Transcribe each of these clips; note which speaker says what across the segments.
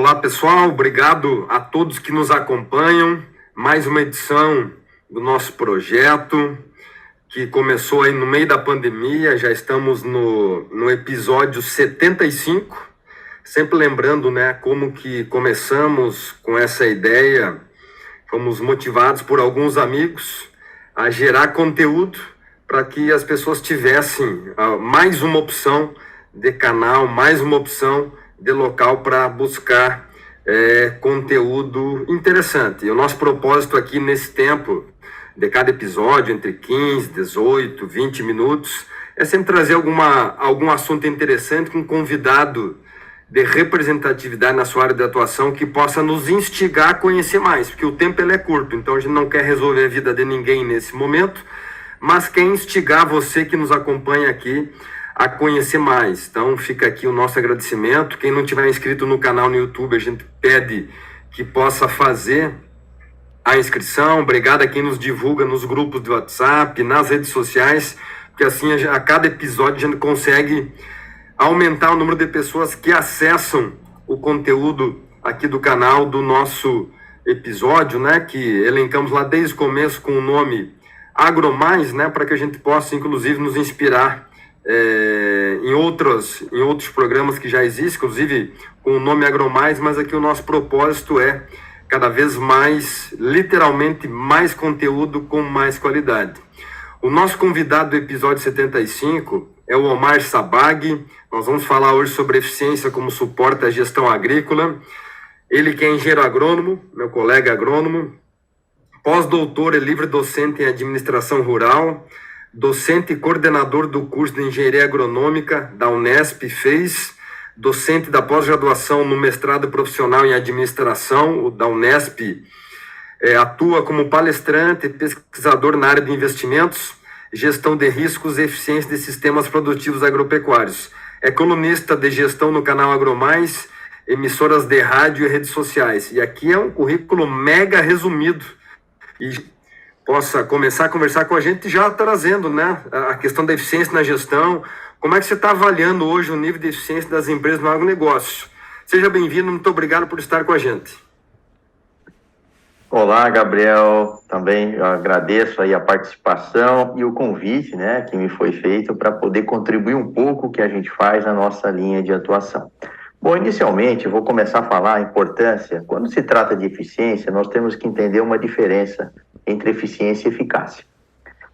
Speaker 1: Olá pessoal, obrigado a todos que nos acompanham. Mais uma edição do nosso projeto que começou aí no meio da pandemia. Já estamos no episódio 75. Sempre lembrando, né, como que começamos com essa ideia. Fomos motivados por alguns amigos a gerar conteúdo para que as pessoas tivessem mais uma opção de canal, mais uma opção de local para buscar conteúdo interessante. E o nosso propósito aqui nesse tempo, de cada episódio, entre 15, 18, 20 minutos, é sempre trazer algum assunto interessante com um convidado de representatividade na sua área de atuação que possa nos instigar a conhecer mais, porque o tempo ele é curto, então a gente não quer resolver a vida de ninguém nesse momento, mas quer instigar você que nos acompanha aqui a conhecer mais. Então fica aqui o nosso agradecimento. Quem não tiver inscrito no canal no YouTube, a gente pede que possa fazer a inscrição. Obrigado a quem nos divulga nos grupos do WhatsApp, nas redes sociais, porque assim a cada episódio a gente consegue aumentar o número de pessoas que acessam o conteúdo aqui do canal, do nosso episódio, né, que elencamos lá desde o começo com o nome AgroMais, né, para que a gente possa inclusive nos inspirar em outros programas que já existem, inclusive com o nome AgroMais, mas aqui o nosso propósito é cada vez mais, literalmente, mais conteúdo com mais qualidade. O nosso convidado do episódio 75 é o Omar Sabag. Nós vamos falar hoje sobre eficiência como suporte à gestão agrícola. Ele que é engenheiro agrônomo, meu colega agrônomo, pós-doutor e livre docente em administração rural, docente e coordenador do curso de Engenharia Agronômica da Unesp, docente da pós-graduação no mestrado profissional em administração da Unesp, atua como palestrante e pesquisador na área de investimentos, gestão de riscos e eficiência de sistemas produtivos agropecuários. É colunista de gestão no canal AgroMais, emissoras de rádio e redes sociais. E aqui é um currículo mega resumido. E possa começar a conversar com a gente já trazendo, né, a questão da eficiência na gestão. Como é que você está avaliando hoje o nível de eficiência das empresas no agronegócio? Seja bem-vindo, muito obrigado por estar com a gente.
Speaker 2: Olá, Gabriel, também eu agradeço aí a participação e o convite, né, que me foi feito para poder contribuir um pouco o que a gente faz na nossa linha de atuação. Bom, inicialmente eu vou começar a falar a importância. Quando se trata de eficiência, nós temos que entender uma diferença entre eficiência e eficácia.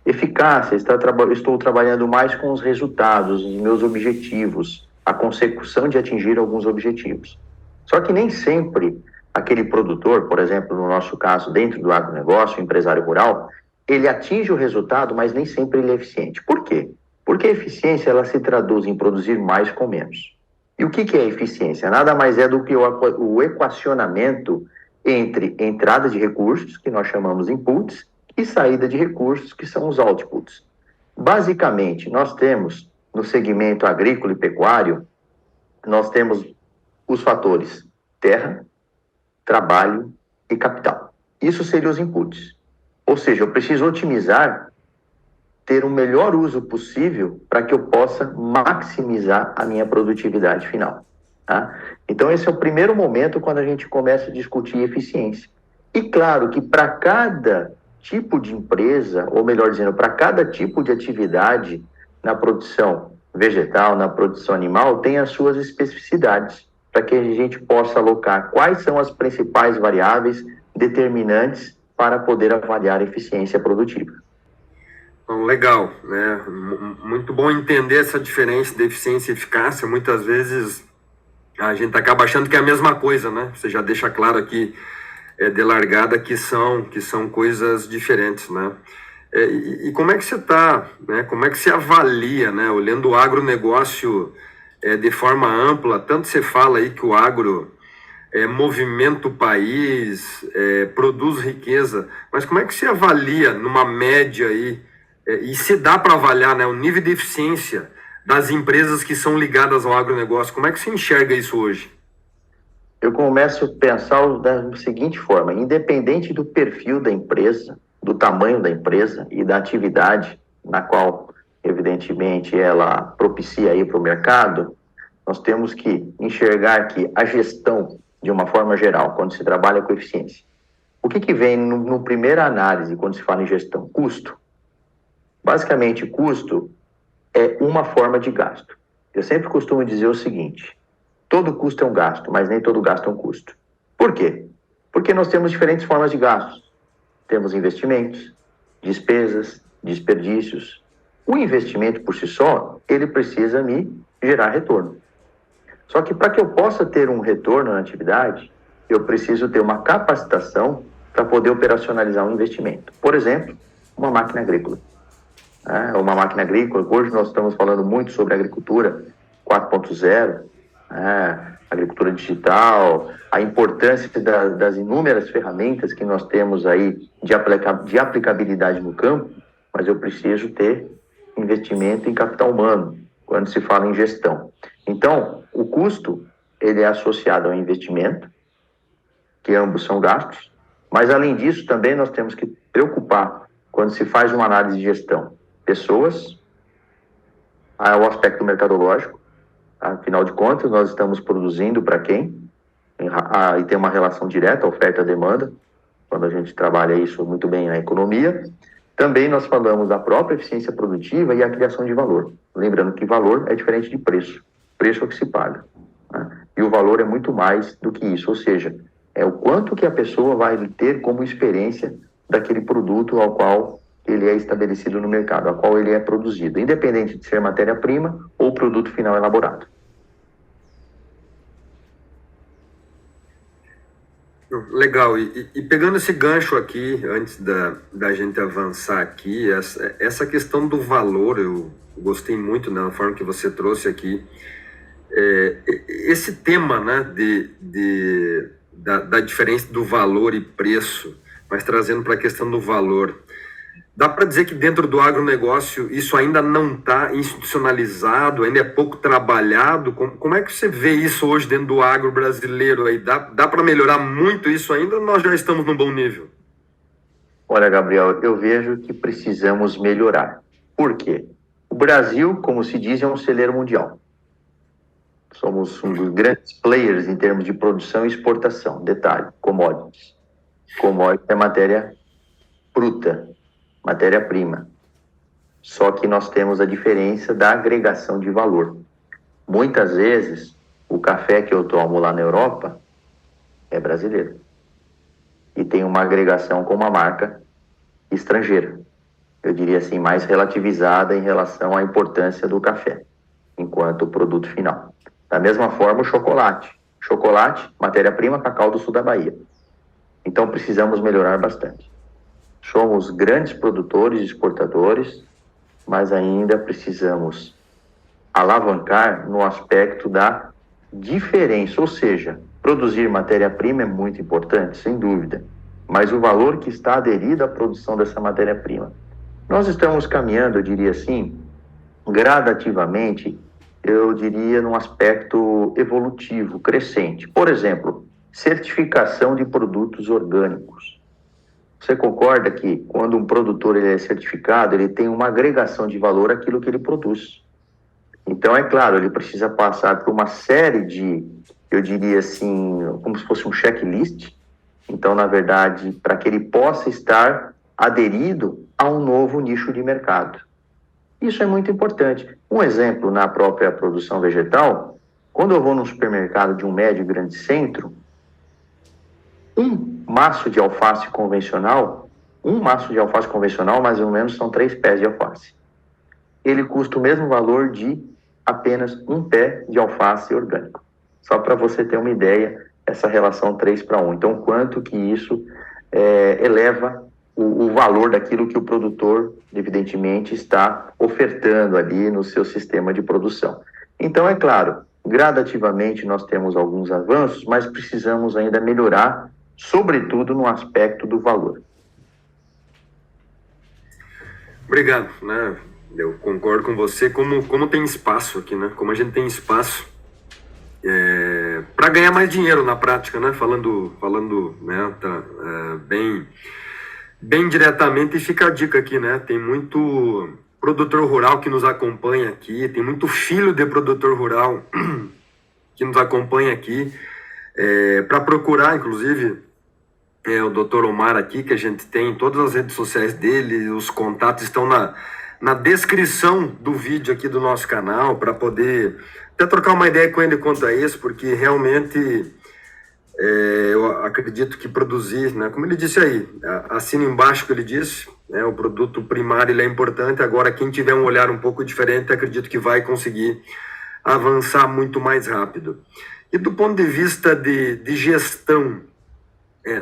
Speaker 2: Eficácia, estou trabalhando mais com os resultados, os meus objetivos, a consecução de atingir alguns objetivos. Só que nem sempre aquele produtor, por exemplo, no nosso caso, dentro do agronegócio, o empresário rural, ele atinge o resultado, mas nem sempre ele é eficiente. Por quê? Porque a eficiência ela se traduz em produzir mais com menos. E o que é eficiência? Nada mais é do que o equacionamento entre entrada de recursos, que nós chamamos inputs, e saída de recursos, que são os outputs. Basicamente, nós temos, no segmento agrícola e pecuário, nós temos os fatores terra, trabalho e capital. Isso seriam os inputs. Ou seja, eu preciso otimizar, ter o melhor uso possível para que eu possa maximizar a minha produtividade final. Tá? Então, esse é o primeiro momento quando a gente começa a discutir eficiência. E claro que para cada tipo de empresa, ou melhor dizendo, para cada tipo de atividade na produção vegetal, na produção animal, tem as suas especificidades, para que a gente possa alocar quais são as principais variáveis determinantes para poder avaliar a eficiência produtiva.
Speaker 1: Então, legal, né? Muito bom entender essa diferença de eficiência e eficácia. Muitas vezes a gente acaba achando que é a mesma coisa, né? Você já deixa claro aqui de largada que são coisas diferentes, né? E como é que você está, né? Como é que você avalia, né? Olhando o agronegócio de forma ampla, tanto você fala aí que o agro movimenta o país, produz riqueza, mas como é que você avalia numa média aí, e se dá para avaliar, né, o nível de eficiência das empresas que são ligadas ao agronegócio? Como é que você enxerga isso hoje?
Speaker 2: Eu começo a pensar da seguinte forma: independente do perfil da empresa, do tamanho da empresa e da atividade na qual, evidentemente, ela propicia ir para o mercado, nós temos que enxergar que a gestão de uma forma geral, quando se trabalha com eficiência? O que vem no primeira análise, quando se fala em gestão? Custo. Basicamente, custo é uma forma de gasto. Eu sempre costumo dizer o seguinte: todo custo é um gasto, mas nem todo gasto é um custo. Por quê? Porque nós temos diferentes formas de gastos. Temos investimentos, despesas, desperdícios. O investimento por si só, ele precisa me gerar retorno. Só que para que eu possa ter um retorno na atividade, eu preciso ter uma capacitação para poder operacionalizar um investimento. Por exemplo, uma máquina agrícola. Uma máquina agrícola, hoje nós estamos falando muito sobre agricultura 4.0, agricultura digital, a importância das inúmeras ferramentas que nós temos aí de aplicabilidade no campo, mas eu preciso ter investimento em capital humano, quando se fala em gestão. Então, o custo, ele é associado ao investimento, que ambos são gastos, mas além disso também nós temos que preocupar, quando se faz uma análise de gestão, pessoas, o aspecto mercadológico, afinal de contas, nós estamos produzindo para quem? E tem uma relação direta, oferta-demanda, quando a gente trabalha isso muito bem na economia. Também nós falamos da própria eficiência produtiva e a criação de valor. Lembrando que valor é diferente de preço. Preço é o que se paga. E o valor é muito mais do que isso, ou seja, é o quanto que a pessoa vai ter como experiência daquele produto ao qual ele é estabelecido no mercado, ao qual ele é produzido, independente de ser matéria-prima ou produto final elaborado.
Speaker 1: Legal, e pegando esse gancho aqui, antes da gente avançar aqui, essa questão do valor, eu gostei muito, né, da forma que você trouxe aqui, esse tema, né, da diferença do valor e preço, mas trazendo para a questão do valor. Dá para dizer que dentro do agronegócio isso ainda não está institucionalizado, ainda é pouco trabalhado? Como é que você vê isso hoje dentro do agro brasileiro? Aí? Dá para melhorar muito isso ainda ou nós já estamos num bom nível?
Speaker 2: Olha, Gabriel, eu vejo que precisamos melhorar. Por quê? O Brasil, como se diz, é um celeiro mundial. Somos um dos grandes players em termos de produção e exportação. Detalhe, commodities. Commodities é matéria bruta, matéria-prima. Só que nós temos a diferença da agregação de valor. Muitas vezes, o café que eu tomo lá na Europa é brasileiro. E tem uma agregação com uma marca estrangeira. Eu diria assim, mais relativizada em relação à importância do café, enquanto produto final. Da mesma forma, o chocolate. Chocolate, matéria-prima, cacau do sul da Bahia. Então, precisamos melhorar bastante. Somos grandes produtores e exportadores, mas ainda precisamos alavancar no aspecto da diferença, ou seja, produzir matéria-prima é muito importante, sem dúvida, mas o valor que está aderido à produção dessa matéria-prima. Nós estamos caminhando, eu diria assim, gradativamente, eu diria num aspecto evolutivo, crescente. Por exemplo, certificação de produtos orgânicos. Você concorda que quando um produtor ele é certificado, ele tem uma agregação de valor àquilo que ele produz? Então, é claro, ele precisa passar por uma série de, eu diria assim, como se fosse um checklist. Então, na verdade, para que ele possa estar aderido a um novo nicho de mercado. Isso é muito importante. Um exemplo, na própria produção vegetal, quando eu vou num supermercado de um médio e grande centro, um maço de alface convencional, mais ou menos são 3 pés de alface. Ele custa o mesmo valor de apenas um pé de alface orgânico. Só para você ter uma ideia, essa relação 3:1. Então, quanto que isso eleva o valor daquilo que o produtor, evidentemente, está ofertando ali no seu sistema de produção. Então, é claro, gradativamente nós temos alguns avanços, mas precisamos ainda melhorar, sobretudo no aspecto do valor.
Speaker 1: Obrigado, né? Eu concordo com você, como tem espaço aqui, né? Como a gente tem espaço para ganhar mais dinheiro na prática, né? Falando né? Bem diretamente, e fica a dica aqui, né? Tem muito produtor rural que nos acompanha aqui, tem muito filho de produtor rural que nos acompanha aqui. para procurar, inclusive, o Dr. Omar aqui, que a gente tem em todas as redes sociais dele, os contatos estão na descrição do vídeo aqui do nosso canal, para poder até trocar uma ideia com ele quanto a isso, porque realmente eu acredito que produzir, né, como ele disse aí, assina embaixo o que ele disse, né, o produto primário ele é importante, agora quem tiver um olhar um pouco diferente, acredito que vai conseguir avançar muito mais rápido. E do ponto de vista de gestão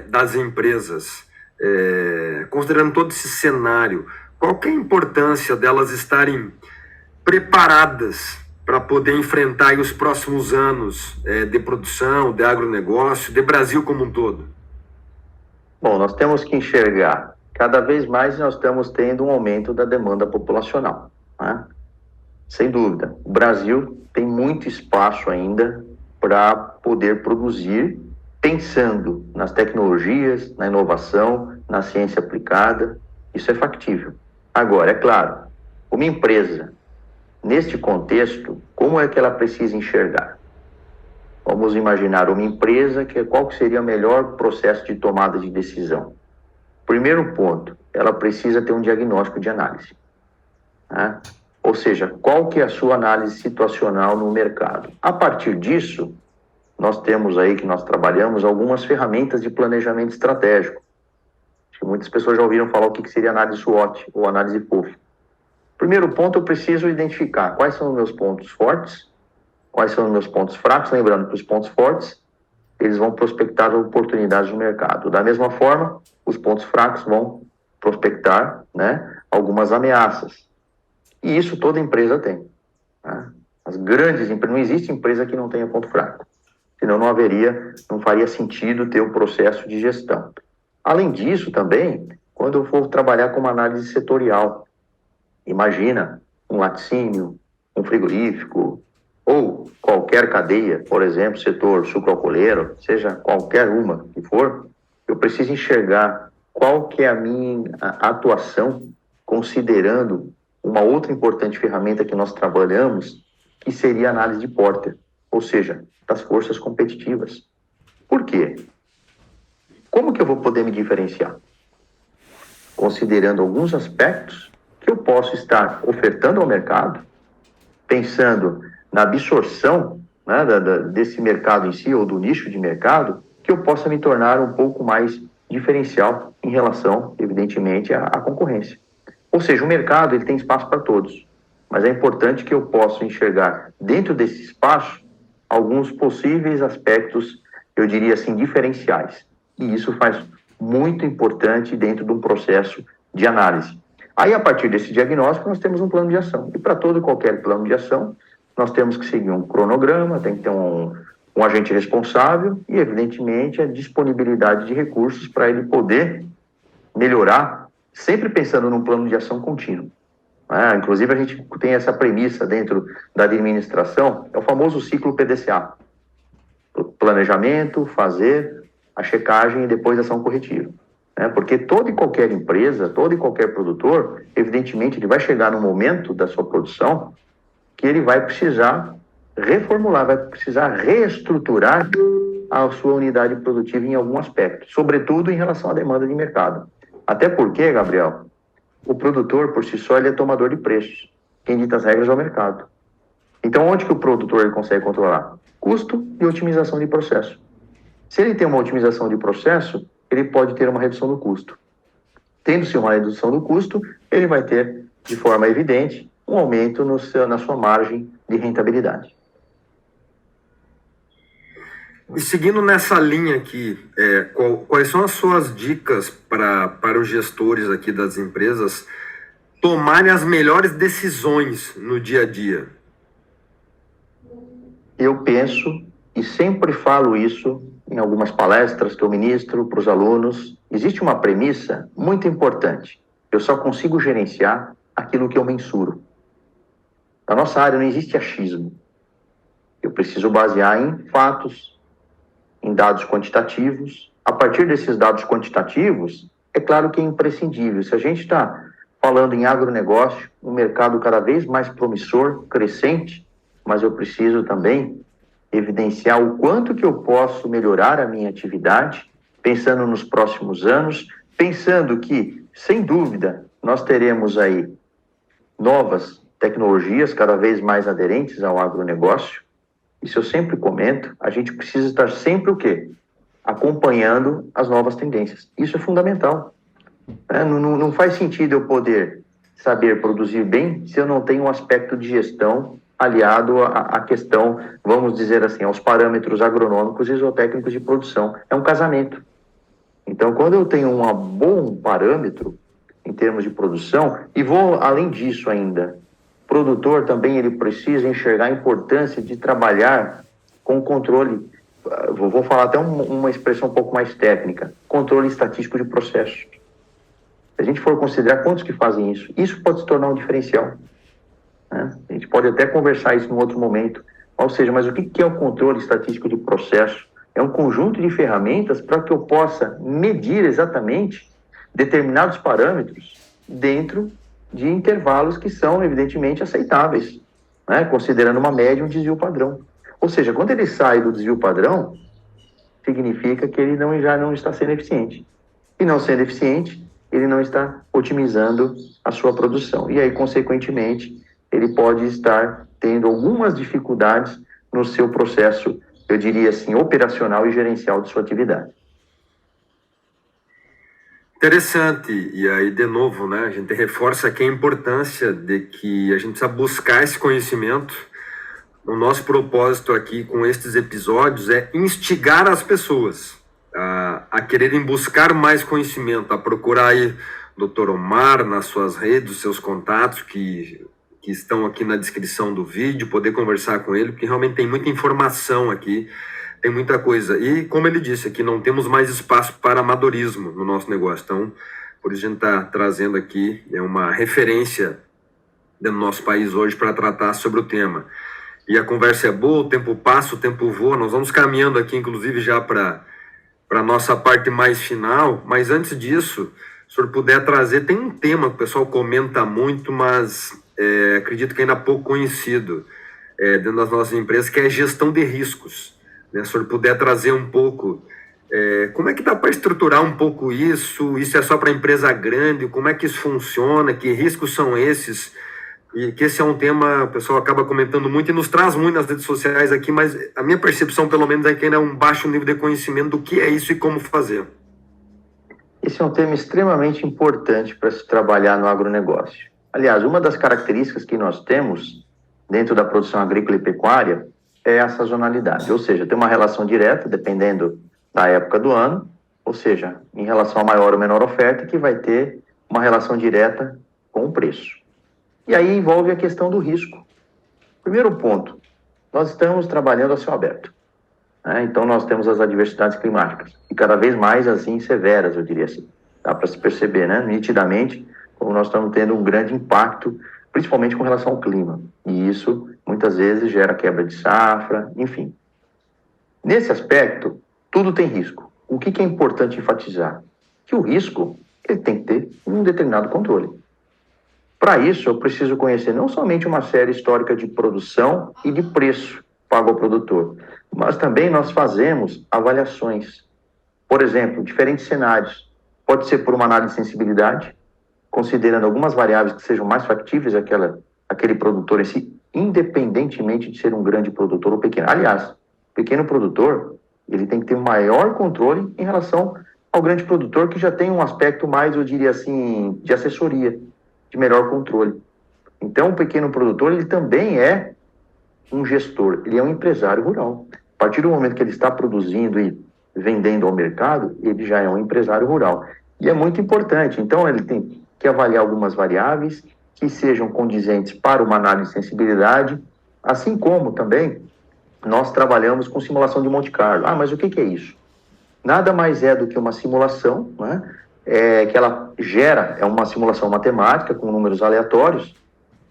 Speaker 1: das empresas, considerando todo esse cenário, qual que é a importância delas estarem preparadas para poder enfrentar aí os próximos anos de produção, de agronegócio, de Brasil como um todo?
Speaker 2: Bom, nós temos que enxergar, cada vez mais nós estamos tendo um aumento da demanda populacional, né? Sem dúvida, o Brasil tem muito espaço ainda para poder produzir, pensando nas tecnologias, na inovação, na ciência aplicada, isso é factível. Agora, é claro, uma empresa, neste contexto, como é que ela precisa enxergar? Vamos imaginar uma empresa, qual que seria o melhor processo de tomada de decisão? Primeiro ponto, ela precisa ter um diagnóstico de análise, né? Ou seja, qual que é a sua análise situacional no mercado? A partir disso, nós temos aí, que nós trabalhamos, algumas ferramentas de planejamento estratégico. Acho que muitas pessoas já ouviram falar o que seria análise SWOT ou análise POF. Primeiro ponto, eu preciso identificar quais são os meus pontos fortes, quais são os meus pontos fracos, lembrando que os pontos fortes, eles vão prospectar oportunidades no mercado. Da mesma forma, os pontos fracos vão prospectar, né, algumas ameaças. E isso toda empresa tem, né? As grandes empresas, não existe empresa que não tenha ponto fraco. Senão não faria sentido ter o processo de gestão. Além disso também, quando eu for trabalhar com uma análise setorial, imagina um laticínio, um frigorífico, ou qualquer cadeia, por exemplo, setor sucroalcooleiro, seja qualquer uma que for, eu preciso enxergar qual que é a minha atuação, considerando uma outra importante ferramenta que nós trabalhamos, que seria a análise de Porter, ou seja, das forças competitivas. Por quê? Como que eu vou poder me diferenciar? Considerando alguns aspectos que eu posso estar ofertando ao mercado, pensando na absorção, né, desse mercado em si, ou do nicho de mercado, que eu possa me tornar um pouco mais diferencial em relação, evidentemente, à concorrência. Ou seja, o mercado ele tem espaço para todos, mas é importante que eu possa enxergar dentro desse espaço alguns possíveis aspectos, eu diria assim, diferenciais. E isso faz muito importante dentro de um processo de análise. Aí, a partir desse diagnóstico, nós temos um plano de ação. E para todo e qualquer plano de ação, nós temos que seguir um cronograma, tem que ter um agente responsável e, evidentemente, a disponibilidade de recursos para ele poder melhorar, sempre pensando num plano de ação contínuo. Inclusive, a gente tem essa premissa dentro da administração, é o famoso ciclo PDCA. Planejamento, fazer, a checagem e depois a ação corretiva. Porque toda e qualquer empresa, todo e qualquer produtor, evidentemente, ele vai chegar no momento da sua produção que ele vai precisar reformular, vai precisar reestruturar a sua unidade produtiva em algum aspecto, sobretudo em relação à demanda de mercado. Até porque, Gabriel, o produtor, por si só, ele é tomador de preços. Quem dita as regras é o mercado. Então, onde que o produtor ele consegue controlar? Custo e otimização de processo. Se ele tem uma otimização de processo, ele pode ter uma redução do custo. Tendo-se uma redução do custo, ele vai ter, de forma evidente, um aumento na sua margem de rentabilidade.
Speaker 1: E seguindo nessa linha aqui, quais são as suas dicas para os gestores aqui das empresas tomarem as melhores decisões no dia a dia?
Speaker 2: Eu penso, e sempre falo isso em algumas palestras que eu ministro para os alunos, existe uma premissa muito importante. Eu só consigo gerenciar aquilo que eu mensuro. Na nossa área não existe achismo. Eu preciso basear em fatos, em dados quantitativos. A partir desses dados quantitativos, é claro que é imprescindível. Se a gente está falando em agronegócio, um mercado cada vez mais promissor, crescente, mas eu preciso também evidenciar o quanto que eu posso melhorar a minha atividade, pensando nos próximos anos, pensando que, sem dúvida, nós teremos aí novas tecnologias cada vez mais aderentes ao agronegócio. Isso eu sempre comento, a gente precisa estar sempre o quê? Acompanhando as novas tendências. Isso é fundamental. Não faz sentido eu poder saber produzir bem se eu não tenho um aspecto de gestão aliado à questão, vamos dizer assim, aos parâmetros agronômicos e zootécnicos de produção. É um casamento. Então, quando eu tenho um bom parâmetro em termos de produção, e vou além disso ainda, o produtor também ele precisa enxergar a importância de trabalhar com controle, vou falar até uma expressão um pouco mais técnica, controle estatístico de processos. Se a gente for considerar quantos que fazem isso, isso pode se tornar um diferencial. Né? A gente pode até conversar isso em outro momento. Ou seja, mas o que é o controle estatístico de processo? É um conjunto de ferramentas para que eu possa medir exatamente determinados parâmetros dentro de intervalos que são, evidentemente, aceitáveis, né? Considerando uma média e um desvio padrão. Ou seja, quando ele sai do desvio padrão, significa que ele já não está sendo eficiente. E não sendo eficiente, ele não está otimizando a sua produção. E aí, consequentemente, ele pode estar tendo algumas dificuldades no seu processo, eu diria assim, operacional e gerencial de sua atividade.
Speaker 1: Interessante. E aí, de novo, né, a gente reforça aqui a importância de que a gente precisa buscar esse conhecimento. O nosso propósito aqui com estes episódios é instigar as pessoas a quererem buscar mais conhecimento, a procurar aí o Dr. Omar nas suas redes, os seus contatos que estão aqui na descrição do vídeo, poder conversar com ele, porque realmente tem muita informação aqui, tem muita coisa. E, como ele disse aqui, não temos mais espaço para amadorismo no nosso negócio. Então, por isso a gente está trazendo aqui uma referência do nosso país hoje para tratar sobre o tema. E a conversa é boa, o tempo passa, o tempo voa. Nós vamos caminhando aqui, inclusive, já para a nossa parte mais final. Mas antes disso, se o senhor puder trazer, tem um tema que o pessoal comenta muito, mas acredito que ainda pouco conhecido dentro das nossas empresas, que é a gestão de riscos. Né? Se o senhor puder trazer um pouco, como é que dá para estruturar um pouco isso? Isso é só para empresa grande? Como é que isso funciona? Que riscos são esses? E que esse é um tema, o pessoal acaba comentando muito e nos traz muito nas redes sociais aqui, mas a minha percepção, pelo menos, é que ainda é um baixo nível de conhecimento do que é isso e como fazer.
Speaker 2: Esse é um tema extremamente importante para se trabalhar no agronegócio. Aliás, uma das características que nós temos dentro da produção agrícola e pecuária é a sazonalidade, ou seja, tem uma relação direta, dependendo da época do ano, ou seja, em relação a maior ou menor oferta, que vai ter uma relação direta com o preço. E aí envolve a questão do risco. Primeiro ponto, nós estamos trabalhando a céu aberto. Né? Então nós temos as adversidades climáticas, e cada vez mais assim severas, eu diria assim. Dá para se perceber, né? Nitidamente, como nós estamos tendo um grande impacto, principalmente com relação ao clima. E isso, muitas vezes, gera quebra de safra, enfim. Nesse aspecto, tudo tem risco. O que é importante enfatizar? Que o risco, ele tem que ter um determinado controle. Para isso, eu preciso conhecer não somente uma série histórica de produção e de preço pago ao produtor, mas também nós fazemos avaliações. Por exemplo, diferentes cenários. Pode ser por uma análise de sensibilidade, considerando algumas variáveis que sejam mais factíveis àquele produtor em si, independentemente de ser um grande produtor ou pequeno. Aliás, o pequeno produtor, ele tem que ter um maior controle em relação ao grande produtor, que já tem um aspecto mais, eu diria assim, de assessoria, de melhor controle. Então, o pequeno produtor, ele também é um gestor, ele é um empresário rural. A partir do momento que ele está produzindo e vendendo ao mercado, ele já é um empresário rural. E é muito importante. Então, ele tem que avaliar algumas variáveis que sejam condizentes para uma análise de sensibilidade, assim como também nós trabalhamos com simulação de Monte Carlo. Mas o que é isso? Nada mais é do que uma simulação, né? Que ela gera, é uma simulação matemática com números aleatórios,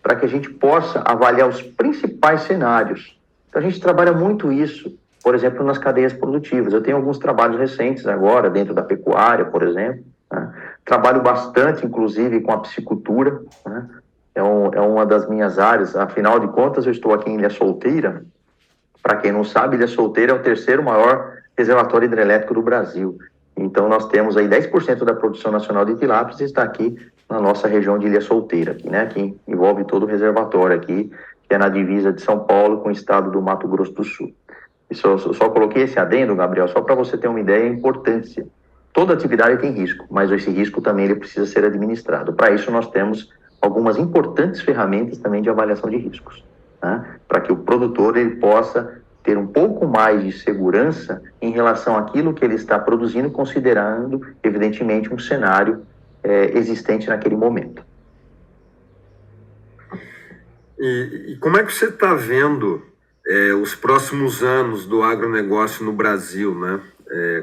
Speaker 2: para que a gente possa avaliar os principais cenários. Então, a gente trabalha muito isso, por exemplo, nas cadeias produtivas. Eu tenho alguns trabalhos recentes agora, dentro da pecuária, por exemplo. Né? Trabalho bastante, inclusive, com a piscicultura. Né? É uma das minhas áreas. Afinal de contas, eu estou aqui em Ilha Solteira, Para quem não sabe, Ilha Solteira é o terceiro maior reservatório hidrelétrico do Brasil. Então, nós temos aí 10% da produção nacional de tilápias está aqui na nossa região de Ilha Solteira, aqui, né? Que envolve todo o reservatório aqui, que é na divisa de São Paulo com o estado do Mato Grosso do Sul. E só coloquei esse adendo, Gabriel, só para você ter uma ideia da importância. Toda atividade tem risco, mas esse risco também ele precisa ser administrado. Para isso, nós temos algumas importantes ferramentas também de avaliação de riscos, né? Para que o produtor ele possa ter um pouco mais de segurança em relação àquilo que ele está produzindo, considerando, evidentemente, um cenário existente naquele momento.
Speaker 1: E como é que você está vendo os próximos anos do agronegócio no Brasil, né?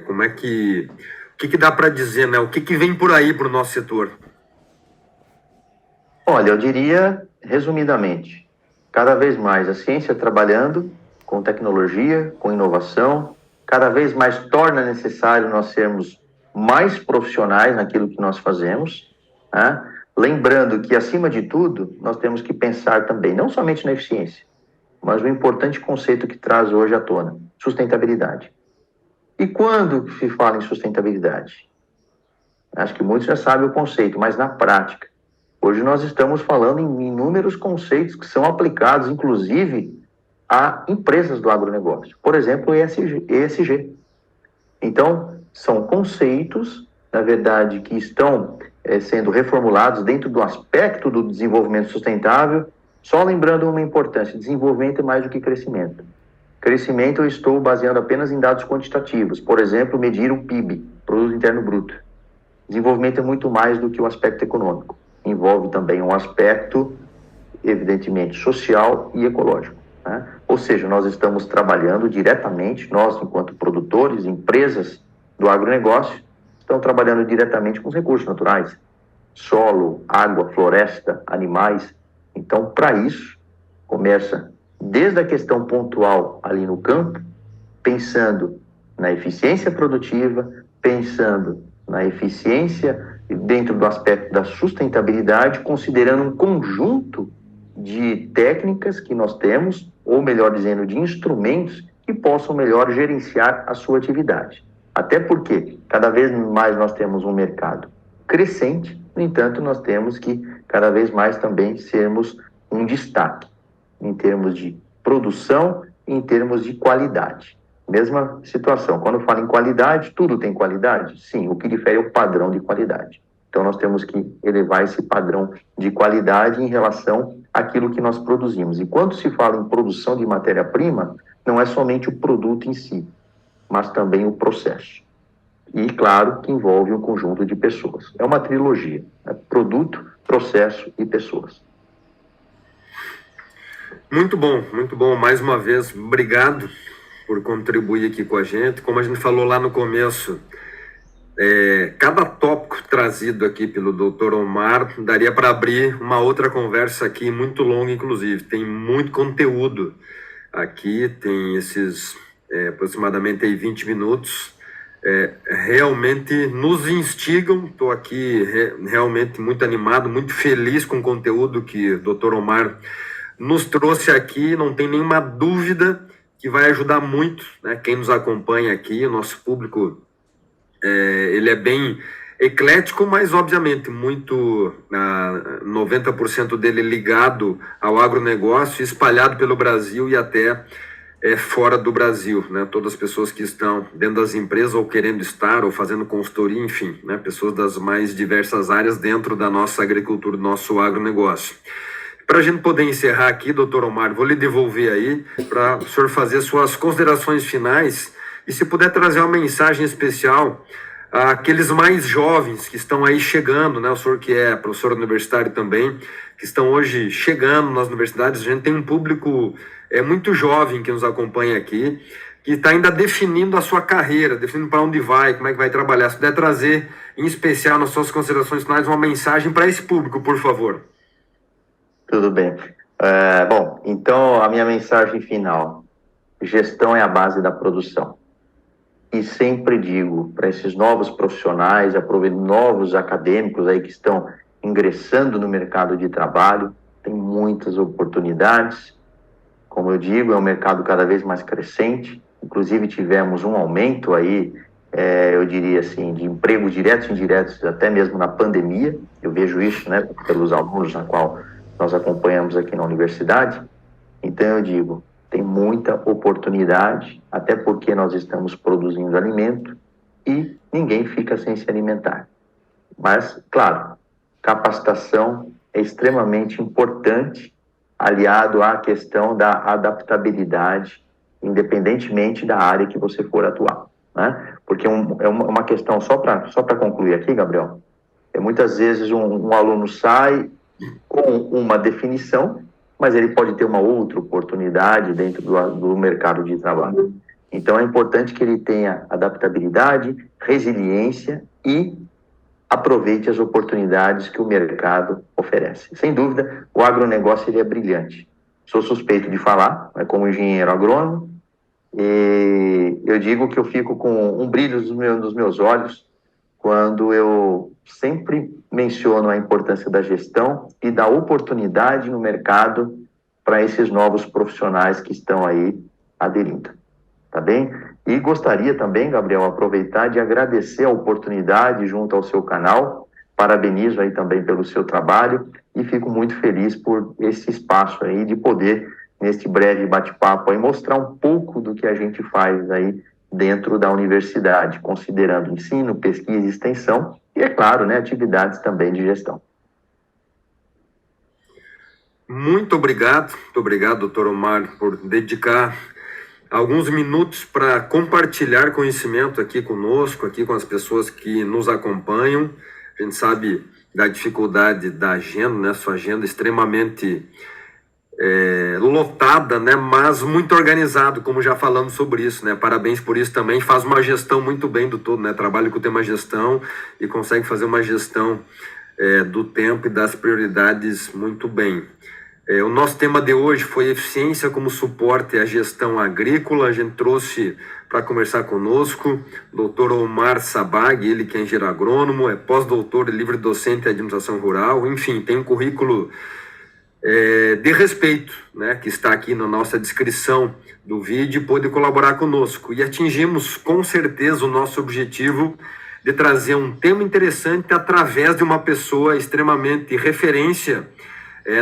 Speaker 1: Como é que... O que dá para dizer, né? O que vem por aí para o nosso setor?
Speaker 2: Olha, eu diria, resumidamente, cada vez mais a ciência trabalhando com tecnologia, com inovação, cada vez mais torna necessário nós sermos mais profissionais naquilo que nós fazemos, né? Lembrando que, acima de tudo, nós temos que pensar também, não somente na eficiência, mas o importante conceito que traz hoje à tona, sustentabilidade. E quando se fala em sustentabilidade? Acho que muitos já sabem o conceito, mas na prática, hoje nós estamos falando em inúmeros conceitos que são aplicados, inclusive, a empresas do agronegócio. Por exemplo, o ESG. Então, são conceitos, na verdade, que estão sendo reformulados dentro do aspecto do desenvolvimento sustentável, só lembrando uma importância, desenvolvimento é mais do que crescimento. Crescimento eu estou baseando apenas em dados quantitativos, por exemplo, medir o PIB, Produto Interno Bruto. Desenvolvimento é muito mais do que o aspecto econômico, envolve também um aspecto, evidentemente, social e ecológico, né? Ou seja, nós estamos trabalhando diretamente, nós enquanto produtores, empresas do agronegócio, estão trabalhando diretamente com os recursos naturais, solo, água, floresta, animais. Então, para isso, começa desde a questão pontual ali no campo, pensando na eficiência produtiva, pensando na eficiência dentro do aspecto da sustentabilidade, considerando um conjunto de técnicas que nós temos, ou melhor dizendo, de instrumentos que possam melhor gerenciar a sua atividade. Até porque cada vez mais nós temos um mercado crescente, no entanto, nós temos que cada vez mais também sermos um destaque em termos de produção e em termos de qualidade. Mesma situação, quando falo em qualidade, tudo tem qualidade? Sim, o que difere é o padrão de qualidade. Então, nós temos que elevar esse padrão de qualidade em relação àquilo que nós produzimos. E quando se fala em produção de matéria-prima, não é somente o produto em si, mas também o processo. E, claro, que envolve um conjunto de pessoas. É uma trilogia, né? Produto, processo e pessoas.
Speaker 1: Muito bom. Mais uma vez, obrigado por contribuir aqui com a gente. Como a gente falou lá no começo, cada tópico trazido aqui pelo Dr. Omar daria para abrir uma outra conversa aqui, muito longa, inclusive. Tem muito conteúdo aqui, tem esses aproximadamente aí 20 minutos. Realmente nos instigam. Estou aqui realmente muito animado, muito feliz com o conteúdo que o Dr. Omar nos trouxe aqui. Não tem nenhuma dúvida que vai ajudar muito, né? Quem nos acompanha aqui, o nosso público, ele é bem eclético, mas obviamente muito 90% dele ligado ao agronegócio, espalhado pelo Brasil e até fora do Brasil, né? Todas as pessoas que estão dentro das empresas ou querendo estar ou fazendo consultoria, enfim, né? Pessoas das mais diversas áreas dentro da nossa agricultura, do nosso agronegócio. Para a gente poder encerrar aqui, doutor Omar, vou lhe devolver aí para o senhor fazer suas considerações finais e se puder trazer uma mensagem especial àqueles mais jovens que estão aí chegando, né? O senhor que é professor universitário também, que estão hoje chegando nas universidades. A gente tem um público muito jovem que nos acompanha aqui, que está ainda definindo a sua carreira, definindo para onde vai, como é que vai trabalhar. Se puder trazer, em especial, nas suas considerações finais, uma mensagem para esse público, por favor.
Speaker 2: Tudo bem. Bom, então a minha mensagem final: gestão é a base da produção. E sempre digo para esses novos profissionais, novos acadêmicos aí que estão ingressando no mercado de trabalho, tem muitas oportunidades, como eu digo, é um mercado cada vez mais crescente. Inclusive tivemos um aumento aí, eu diria assim, de empregos diretos e indiretos, até mesmo na pandemia. Eu vejo isso, né, pelos alunos na qual nós acompanhamos aqui na universidade. Então eu digo, tem muita oportunidade, até porque nós estamos produzindo alimento e ninguém fica sem se alimentar. Mas, claro, capacitação é extremamente importante, aliado à questão da adaptabilidade, independentemente da área que você for atuar, né? Porque é uma questão, só para concluir aqui, Gabriel, muitas vezes um aluno sai com uma definição, mas ele pode ter uma outra oportunidade dentro do mercado de trabalho. Então, é importante que ele tenha adaptabilidade, resiliência e aproveite as oportunidades que o mercado oferece. Sem dúvida, o agronegócio ele é brilhante. Sou suspeito de falar, como engenheiro agrônomo, e eu digo que eu fico com um brilho nos meus olhos quando eu sempre menciono a importância da gestão e da oportunidade no mercado para esses novos profissionais que estão aí aderindo, tá bem? E gostaria também, Gabriel, aproveitar de agradecer a oportunidade junto ao seu canal, parabenizo aí também pelo seu trabalho e fico muito feliz por esse espaço aí de poder, neste breve bate-papo aí, mostrar um pouco do que a gente faz aí dentro da universidade, considerando ensino, pesquisa e extensão e, é claro, né, atividades também de gestão.
Speaker 1: Muito obrigado, doutor Omar, por dedicar alguns minutos para compartilhar conhecimento aqui conosco, aqui com as pessoas que nos acompanham. A gente sabe da dificuldade da agenda, né? Sua agenda extremamente lotada, né? Mas muito organizado, como já falamos sobre isso, né? Parabéns por isso também. Faz uma gestão muito bem do todo, né? Trabalha com o tema gestão e consegue fazer uma gestão do tempo e das prioridades muito bem. O nosso tema de hoje foi eficiência como suporte à gestão agrícola. A gente trouxe para conversar conosco o Dr. Omar Sabag, ele que é engenheiro agrônomo, é pós-doutor e livre docente em administração rural, enfim, tem um currículo de respeito, né, que está aqui na nossa descrição do vídeo, pôde colaborar conosco. E atingimos com certeza o nosso objetivo de trazer um tema interessante através de uma pessoa extremamente referência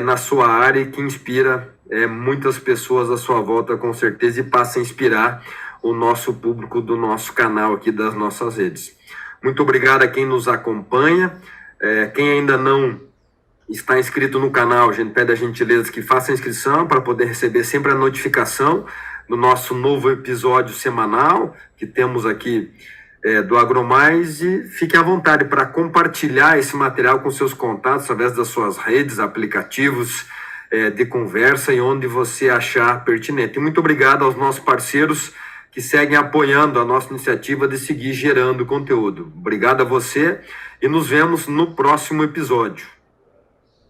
Speaker 1: na sua área e que inspira muitas pessoas à sua volta, com certeza, e passa a inspirar o nosso público do nosso canal aqui, das nossas redes. Muito obrigado a quem nos acompanha. Quem ainda não está inscrito no canal, a gente pede a gentileza que faça a inscrição para poder receber sempre a notificação do nosso novo episódio semanal que temos aqui do AgroMais, e fique à vontade para compartilhar esse material com seus contatos através das suas redes, aplicativos de conversa e onde você achar pertinente. E muito obrigado aos nossos parceiros que seguem apoiando a nossa iniciativa de seguir gerando conteúdo. Obrigado a você e nos vemos no próximo episódio.